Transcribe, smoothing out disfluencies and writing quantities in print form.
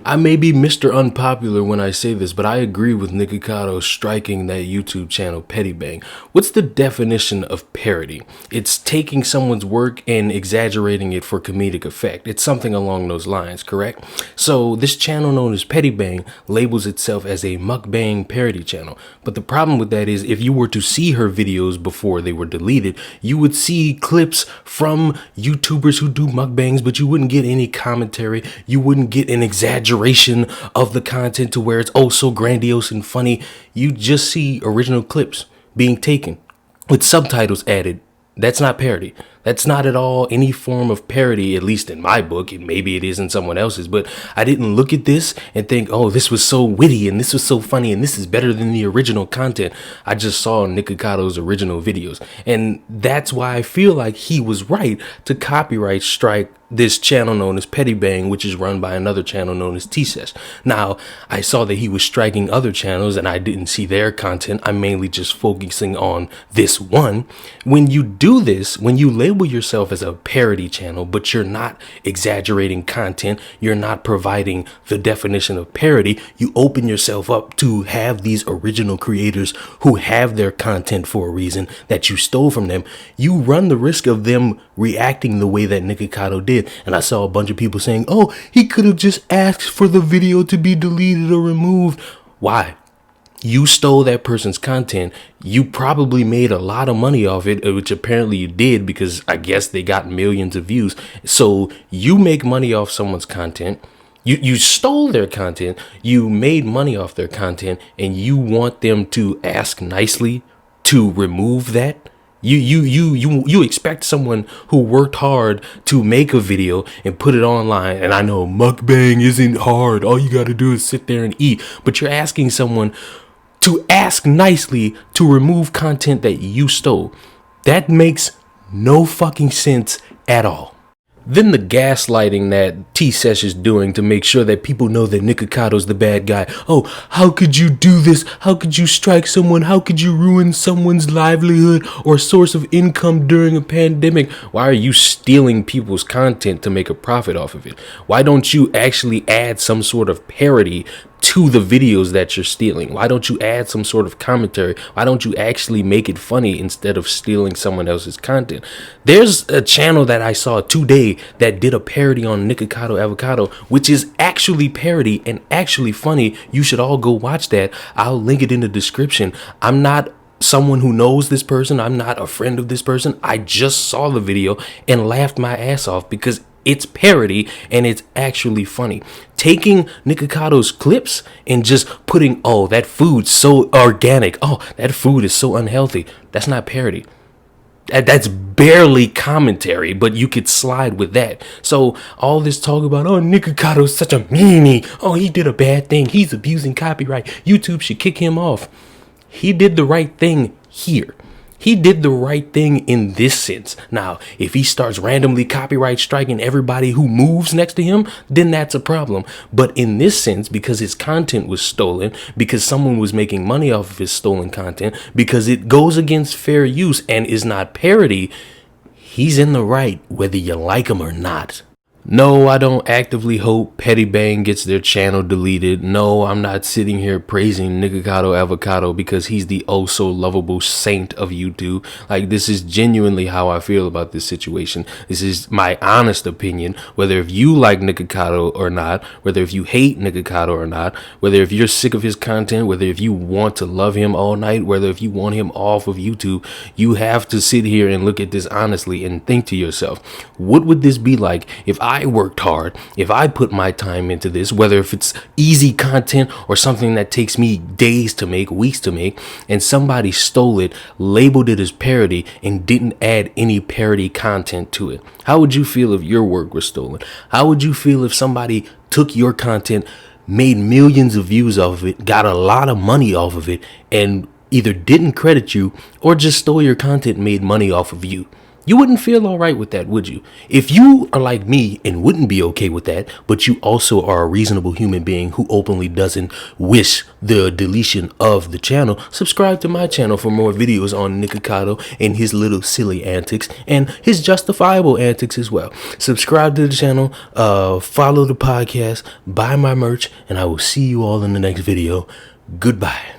I may be Mr. Unpopular when I say this, but I agree with Nikocado striking that YouTube channel Petty Bang. What's the definition of parody? It's taking someone's work and exaggerating it for comedic effect. It's something along those lines, correct? So this channel known as Petty Bang labels itself as a mukbang parody channel. But the problem with that is if you were to see her videos before they were deleted, you would see clips from YouTubers who do mukbangs, but you wouldn't get any commentary. You wouldn't get an exaggeration of the content to where it's oh so grandiose and funny. You just see original clips being taken with subtitles added. That's not parody. That's not at all any form of parody, at least in my book, and maybe it is in someone else's, but I didn't look at this and think, oh, this was so witty and this was so funny and this is better than the original content. I just saw Nicocado's original videos, and that's why I feel like he was right to copyright strike this channel known as Petty Bang, which is run by another channel known as Sesh. Now, I saw that he was striking other channels and I didn't see their content. I'm mainly just focusing on this one. When you do this, when you label yourself as a parody channel, but you're not exaggerating content, you're not providing the definition of parody, you open yourself up to have these original creators who have their content for a reason that you stole from them. You run the risk of them reacting the way that Nikocado did. And I saw a bunch of people saying, oh, he could have just asked for the video to be deleted or removed. Why? You stole that person's content. You probably made a lot of money off it, which apparently you did because I guess they got millions of views. So you make money off someone's content. You stole their content. You made money off their content, and you want them to ask nicely to remove that. You expect someone who worked hard to make a video and put it online. And I know mukbang isn't hard. All you got to do is sit there and eat. But you're asking someone to ask nicely to remove content that you stole. That makes no fucking sense at all. Then the gaslighting that Sesh is doing to make sure that people know that Nicocado's the bad guy. Oh, how could you do this? How could you strike someone? How could you ruin someone's livelihood or source of income during a pandemic? Why are you stealing people's content to make a profit off of it? Why don't you actually add some sort of parody to the videos that you're stealing? Why don't you add some sort of commentary? Why don't you actually make it funny instead of stealing someone else's content? There's a channel that I saw today that did a parody on Nikocado Avocado, which is actually parody and actually funny. You should all go watch that. I'll link it in the description. I'm not someone who knows this person. I'm not a friend of this person. I just saw the video and laughed my ass off because it's parody and it's actually funny. Taking Nicocado's clips and just putting, oh, that food's so organic. Oh, that food is so unhealthy. That's not parody. That's barely commentary, but you could slide with that. So all this talk about, oh, Nicocado's such a meanie. Oh, he did a bad thing. He's abusing copyright. YouTube should kick him off. He did the right thing here. He did the right thing in this sense. Now, if he starts randomly copyright striking everybody who moves next to him, then that's a problem. But in this sense, because his content was stolen, because someone was making money off of his stolen content, because it goes against fair use and is not parody, he's in the right, whether you like him or not. No, I don't actively hope Petty Bang gets their channel deleted. No, I'm not sitting here praising Nikocado Avocado because he's the oh so lovable saint of YouTube. Like, this is genuinely how I feel about this situation. This is my honest opinion, whether if you like Nikocado or not, whether if you hate Nikocado or not, whether if you're sick of his content, whether if you want to love him all night, whether if you want him off of YouTube, you have to sit here and look at this honestly and think to yourself, what would this be like if I worked hard, if I put my time into this, whether if it's easy content or something that takes me days to make, weeks to make, and somebody stole it, labeled it as parody, and didn't add any parody content to it? How would you feel if your work was stolen? How would you feel if somebody took your content, made millions of views off of it, got a lot of money off of it, and either didn't credit you or just stole your content and made money off of you? You wouldn't feel all right with that, would you? If you are like me and wouldn't be okay with that, but you also are a reasonable human being who openly doesn't wish the deletion of the channel, subscribe to my channel for more videos on Nikocado and his little silly antics and his justifiable antics as well. Subscribe to the channel, follow the podcast, buy my merch, and I will see you all in the next video. Goodbye.